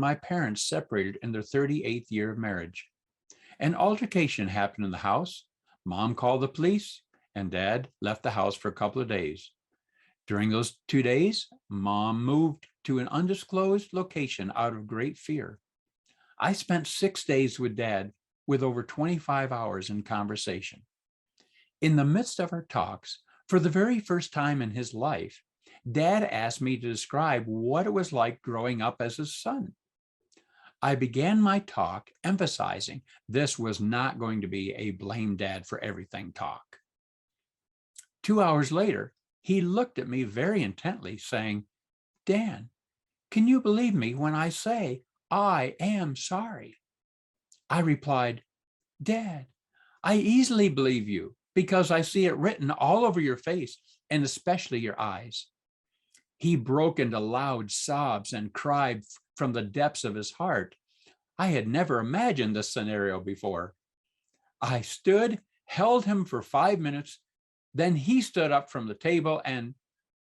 my parents separated in their 38th year of marriage. An altercation happened in the house. Mom called the police, and Dad left the house for a couple of days. During those 2 days, Mom moved to an undisclosed location out of great fear. I spent 6 days with Dad with over 25 hours in conversation. In the midst of our talks, for the very first time in his life, Dad asked me to describe what it was like growing up as his son. I began my talk emphasizing this was not going to be a blame Dad for everything talk. 2 hours later, he looked at me very intently, saying, "Dan, can you believe me when I say I am sorry?" I replied, "Dad, I easily believe you because I see it written all over your face and especially your eyes." He broke into loud sobs and cried from the depths of his heart. I had never imagined this scenario before. I stood, held him for 5 minutes, then he stood up from the table and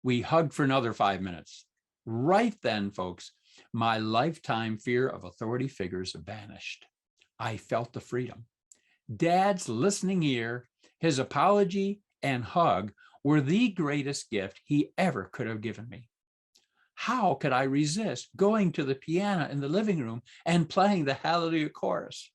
we hugged for another 5 minutes. Right then, folks, my lifetime fear of authority figures vanished. I felt the freedom. Dad's listening ear, his apology, and hug were the greatest gift he ever could have given me. How could I resist going to the piano in the living room and playing the Hallelujah chorus?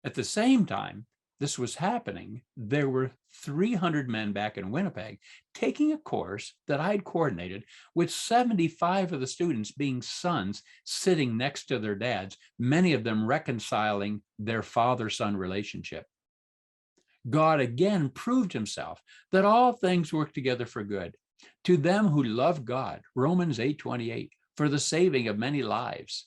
At the same time this was happening, there were 300 men back in Winnipeg taking a course that I'd coordinated, with 75 of the students being sons sitting next to their dads, many of them reconciling their father-son relationship. God again proved himself that all things work together for good to them who love God, Romans 8:28, for the saving of many lives.